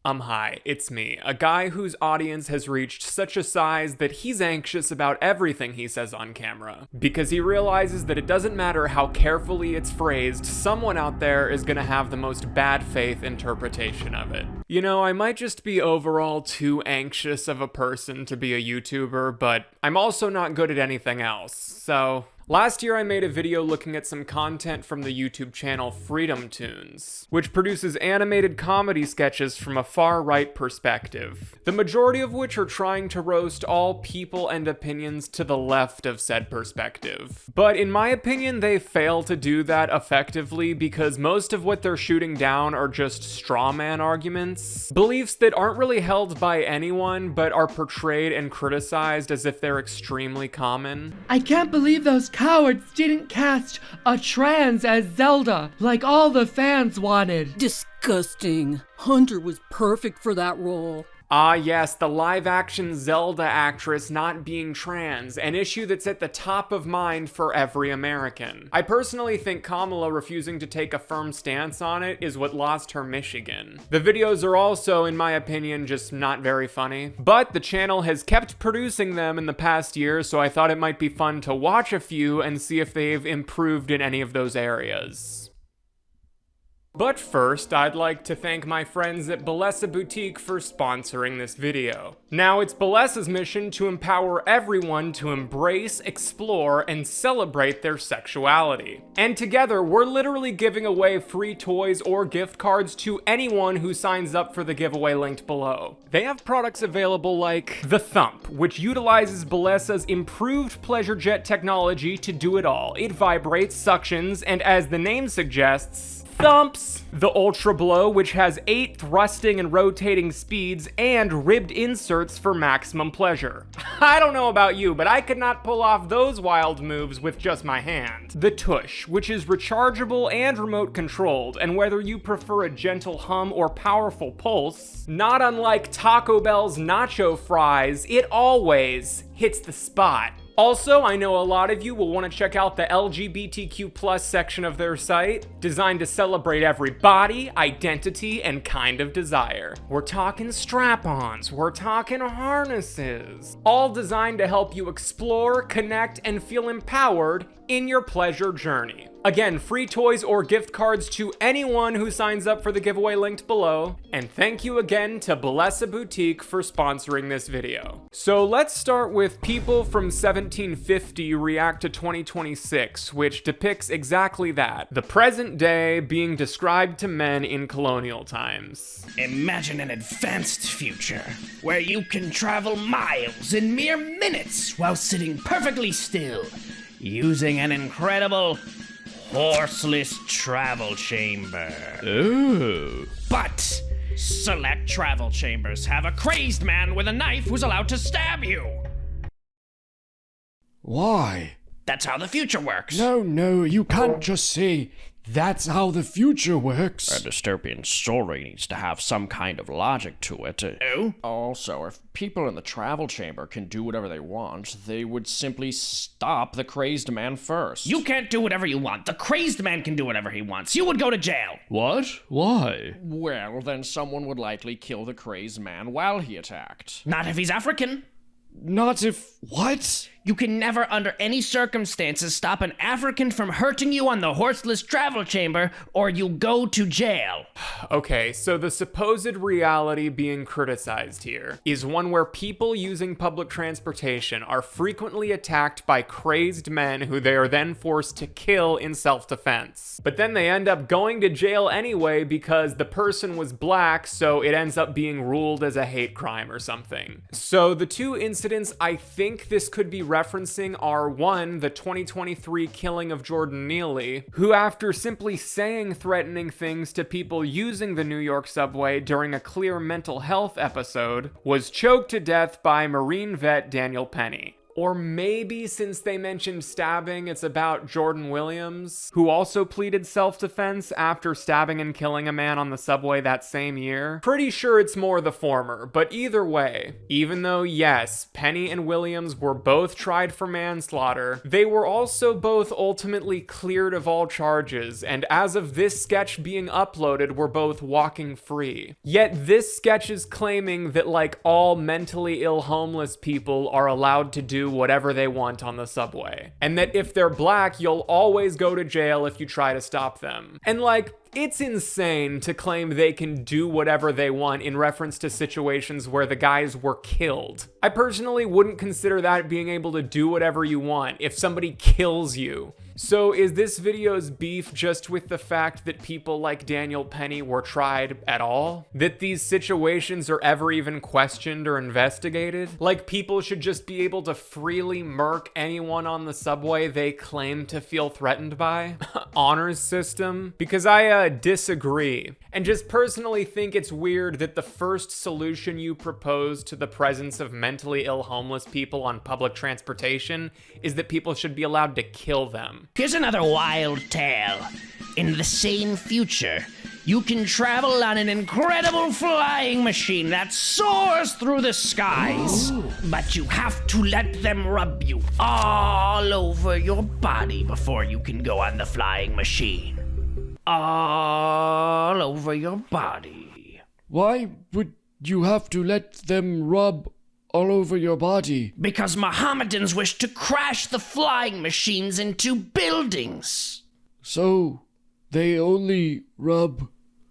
Hi, it's me, a guy whose audience has reached such a size that he's anxious about everything he says on camera, because he realizes that it doesn't matter how carefully it's phrased, someone out there is gonna have the most bad faith interpretation of it. You know, I might just be overall too anxious of a person to be a YouTuber, but I'm also not good at anything else, so... Last year I made a video looking at some content from the YouTube channel Freedom Tunes, which produces animated comedy sketches from a far-right perspective, the majority of which are trying to roast all people and opinions to the left of said perspective. But in my opinion, they fail to do that effectively because most of what they're shooting down are just straw man arguments, beliefs that aren't really held by anyone but are portrayed and criticized as if they're extremely common. I can't believe those cowards didn't cast a trans as Zelda, like all the fans wanted. Disgusting. Hunter was perfect for that role. Ah yes, the live-action Zelda actress not being trans, an issue that's at the top of mind for every American. I personally think Kamala refusing to take a firm stance on it is what lost her Michigan. The videos are also, in my opinion, just not very funny. But the channel has kept producing them in the past year, so I thought it might be fun to watch a few and see if they've improved in any of those areas. But first, I'd like to thank my friends at Bellesa Boutique for sponsoring this video. Now, it's Bellesa's mission to empower everyone to embrace, explore, and celebrate their sexuality. And together, we're literally giving away free toys or gift cards to anyone who signs up for the giveaway linked below. They have products available like the Thump, which utilizes Bellesa's improved pleasure jet technology to do it all. It vibrates, suctions, and as the name suggests, thumps. The Ultra Blow, which has 8 thrusting and rotating speeds and ribbed inserts for maximum pleasure. I don't know about you, but I could not pull off those wild moves with just my hand. The Tush, which is rechargeable and remote controlled, and whether you prefer a gentle hum or powerful pulse, not unlike Taco Bell's nacho fries, it always hits the spot. Also, I know a lot of you will want to check out the LGBTQ+ section of their site, designed to celebrate every body, identity, and kind of desire. We're talking strap-ons, we're talking harnesses, all designed to help you explore, connect, and feel empowered in your pleasure journey. Again, free toys or gift cards to anyone who signs up for the giveaway linked below. And thank you again to Bellesa Boutique for sponsoring this video. So let's start with People from 1750 React to 2026, which depicts exactly that. The present day being described to men in colonial times. Imagine an advanced future where you can travel miles in mere minutes while sitting perfectly still, using an incredible horseless travel chamber. Ooh. But select travel chambers have a crazed man with a knife who's allowed to stab you. Why? That's how the future works. No, you can't just say, that's how the future works. A dystopian story needs to have some kind of logic to it. Oh? Also, if people in the travel chamber can do whatever they want, they would simply stop the crazed man first. You can't do whatever you want. The crazed man can do whatever he wants. You would go to jail. What? Why? Well, then someone would likely kill the crazed man while he attacked. Not if he's African. Not if... What? You can never, under any circumstances, stop an African from hurting you on the horseless travel chamber, or you go to jail. Okay, so the supposed reality being criticized here is one where people using public transportation are frequently attacked by crazed men who they are then forced to kill in self-defense. But then they end up going to jail anyway because the person was black, so it ends up being ruled as a hate crime or something. So the two incidents I think this could be referencing are, one, the 2023 killing of Jordan Neely, who after simply saying threatening things to people using the New York subway during a clear mental health episode, was choked to death by Marine vet Daniel Penny. Or maybe since they mentioned stabbing, it's about Jordan Williams, who also pleaded self-defense after stabbing and killing a man on the subway that same year. Pretty sure it's more the former, but either way, even though yes, Penny and Williams were both tried for manslaughter, they were also both ultimately cleared of all charges, and as of this sketch being uploaded, were both walking free. Yet this sketch is claiming that like all mentally ill homeless people are allowed to do whatever they want on the subway, and that if they're black, you'll always go to jail if you try to stop them. And like, it's insane to claim they can do whatever they want in reference to situations where the guys were killed. I personally wouldn't consider that being able to do whatever you want if somebody kills you. So is this video's beef just with the fact that people like Daniel Penny were tried at all? That these situations are ever even questioned or investigated? Like people should just be able to freely murk anyone on the subway they claim to feel threatened by? Honors system? Because I disagree. And just personally think it's weird that the first solution you propose to the presence of mentally ill homeless people on public transportation is that people should be allowed to kill them. Here's another wild tale. In the same future, you can travel on an incredible flying machine that soars through the skies. But you have to let them rub you all over your body before you can go on the flying machine. All over your body. Why would you have to let them rub all over your body? Because Mohammedans wish to crash the flying machines into buildings. So, they only rub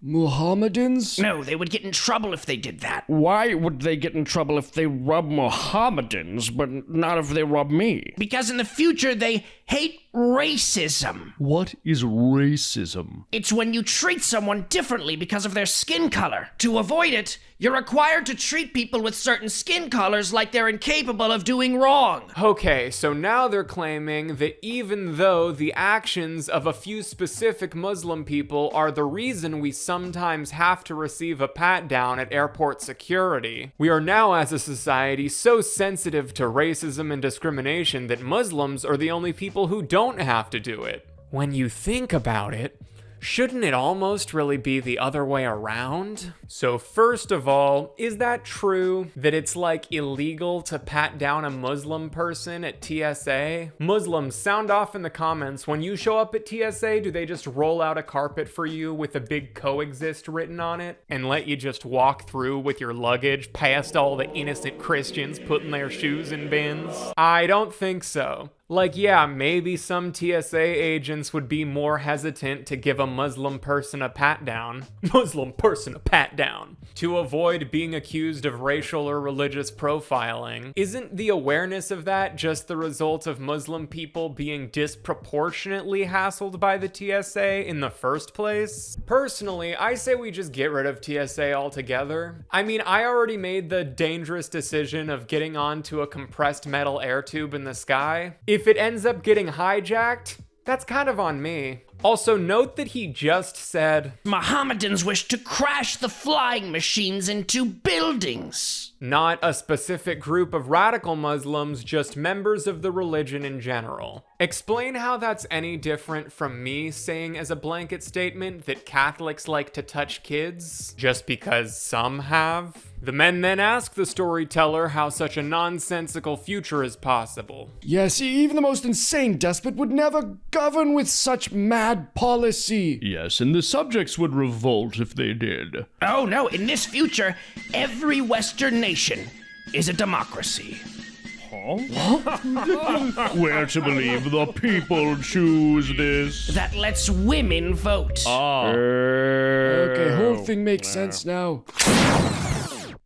Mohammedans? No, they would get in trouble if they did that. Why would they get in trouble if they rub Mohammedans, but not if they rub me? Because in the future, they hate racism. What is racism? It's when you treat someone differently because of their skin color. To avoid it, you're required to treat people with certain skin colors like they're incapable of doing wrong. Okay, so now they're claiming that even though the actions of a few specific Muslim people are the reason we sometimes have to receive a pat-down at airport security, we are now as a society so sensitive to racism and discrimination that Muslims are the only people who don't have to do it. When you think about it, shouldn't it almost really be the other way around? So first of all, is that true that it's like illegal to pat down a Muslim person at TSA? Muslims, sound off in the comments. When you show up at TSA, do they just roll out a carpet for you with a big coexist written on it and let you just walk through with your luggage past all the innocent Christians putting their shoes in bins? I don't think so. Like, yeah, maybe some TSA agents would be more hesitant to give a Muslim person a pat-down. Muslim person a pat-down. To avoid being accused of racial or religious profiling. Isn't the awareness of that just the result of Muslim people being disproportionately hassled by the TSA in the first place? Personally, I say we just get rid of TSA altogether. I mean, I already made the dangerous decision of getting onto a compressed metal air tube in the sky. If it ends up getting hijacked, that's kind of on me. Also, note that he just said, Mohammedans wish to crash the flying machines into buildings. Not a specific group of radical Muslims, just members of the religion in general. Explain how that's any different from me saying as a blanket statement that Catholics like to touch kids, just because some have. The men then ask the storyteller how such a nonsensical future is possible. Yes, even the most insane despot would never govern with such mad policy. Yes, and the subjects would revolt if they did. Oh no, in this future, every Western nation is a democracy. We're to believe the people choose this. That lets women vote. Okay, whole thing makes sense now.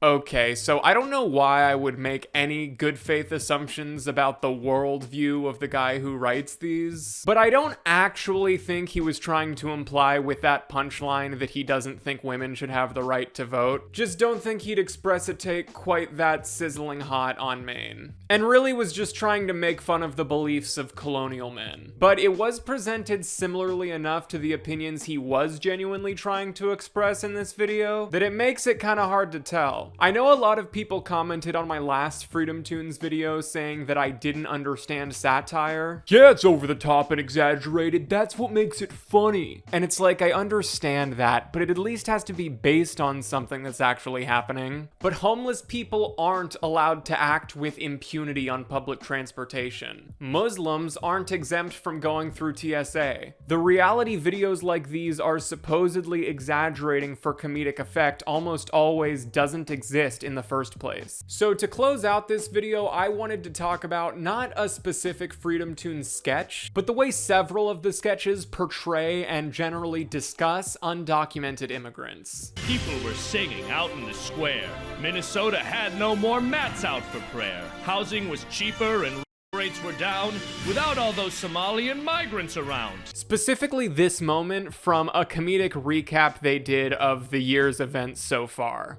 Okay, so I don't know why I would make any good faith assumptions about the worldview of the guy who writes these, but I don't actually think he was trying to imply with that punchline that he doesn't think women should have the right to vote. Just don't think he'd express a take quite that sizzling hot on Maine. And really was just trying to make fun of the beliefs of colonial men. But it was presented similarly enough to the opinions he was genuinely trying to express in this video that it makes it kind of hard to tell. well. I know a lot of people commented on my last Freedom Tunes video saying that I didn't understand satire. Yeah, it's over the top and exaggerated. That's what makes it funny. And it's like, I understand that, but it at least has to be based on something that's actually happening. But homeless people aren't allowed to act with impunity on public transportation. Muslims aren't exempt from going through TSA. The reality videos like these are supposedly exaggerating for comedic effect almost always doesn't exist in the first place. So to close out this video, I wanted to talk about not a specific Freedom Tunes sketch, but the way several of the sketches portray and generally discuss undocumented immigrants. People were singing out in the square. Minnesota had no more mats out for prayer. Housing was cheaper and rates were down without all those Somalian migrants around. Specifically this moment from a comedic recap they did of the year's events so far.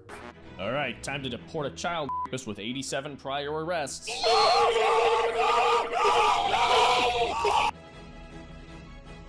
All right, time to deport a child rapist with 87 prior arrests.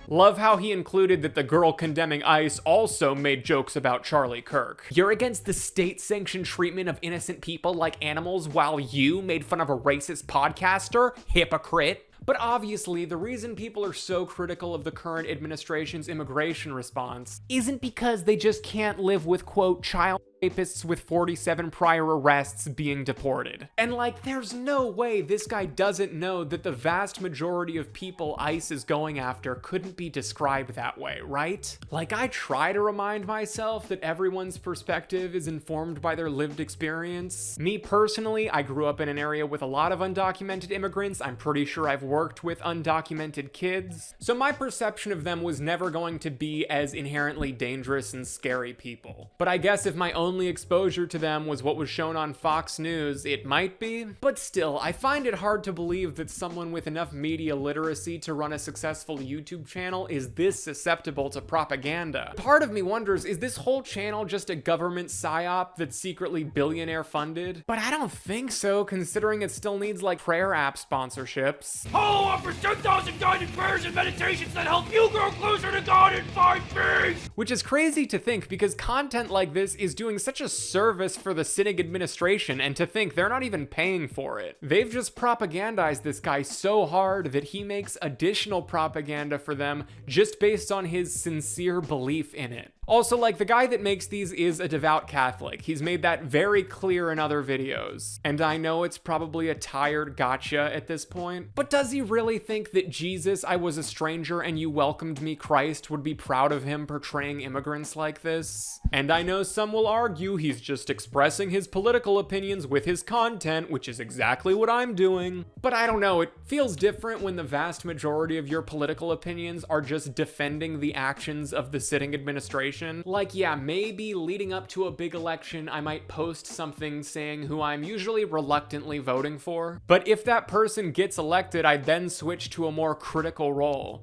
Love how he included that the girl condemning ICE also made jokes about Charlie Kirk. You're against the state-sanctioned treatment of innocent people like animals while you made fun of a racist podcaster? Hypocrite. But obviously, the reason people are so critical of the current administration's immigration response isn't because they just can't live with, quote, child rapists with 47 prior arrests being deported. And like, there's no way this guy doesn't know that the vast majority of people ICE is going after couldn't be described that way, right? Like, I try to remind myself that everyone's perspective is informed by their lived experience. Me personally, I grew up in an area with a lot of undocumented immigrants. I'm pretty sure I've worked with undocumented kids. So my perception of them was never going to be as inherently dangerous and scary people. But I guess if my only exposure to them was what was shown on Fox News, it might be. But still, I find it hard to believe that someone with enough media literacy to run a successful YouTube channel is this susceptible to propaganda. Part of me wonders, is this whole channel just a government psyop that's secretly billionaire funded? But I don't think so, considering it still needs like prayer app sponsorships. Follow offers 10,000 guided prayers and meditations that help you grow closer to God and find peace! Which is crazy to think because content like this is doing such a service for the sitting administration, and to think they're not even paying for it. They've just propagandized this guy so hard that he makes additional propaganda for them just based on his sincere belief in it. Also, like, the guy that makes these is a devout Catholic. He's made that very clear in other videos. And I know it's probably a tired gotcha at this point, but does he really think that Jesus, I was a stranger and you welcomed me Christ, would be proud of him portraying immigrants like this? And I know some will argue he's just expressing his political opinions with his content, which is exactly what I'm doing. But I don't know, it feels different when the vast majority of your political opinions are just defending the actions of the sitting administration. Like, yeah, maybe leading up to a big election, I might post something saying who I'm usually reluctantly voting for. But if that person gets elected, I then switch to a more critical role.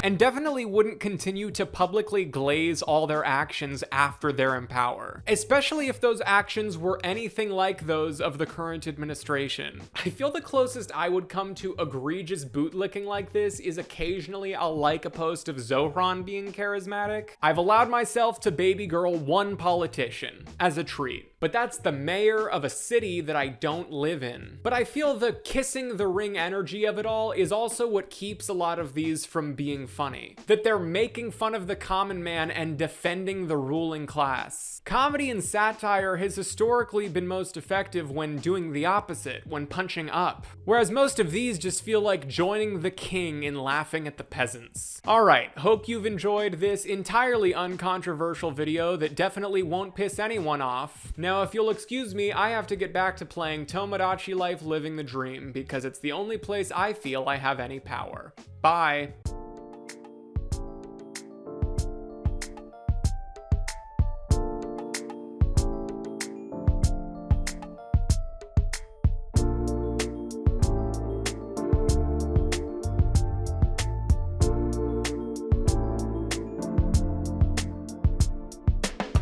And definitely wouldn't continue to publicly glaze all their actions after they're in power, especially if those actions were anything like those of the current administration. I feel the closest I would come to egregious bootlicking like this is occasionally I'll like a post of Zohran being charismatic. I've allowed myself to baby girl one politician as a treat, but that's the mayor of a city that I don't live in. But I feel the kissing the ring energy of it all is also what keeps a lot of these from being funny. That they're making fun of the common man and defending the ruling class. Comedy and satire has historically been most effective when doing the opposite, when punching up. Whereas most of these just feel like joining the king in laughing at the peasants. Alright, hope you've enjoyed this entirely uncontroversial video that definitely won't piss anyone off. Now, if you'll excuse me, I have to get back to playing Tomodachi Life Living the Dream because it's the only place I feel I have any power. Bye.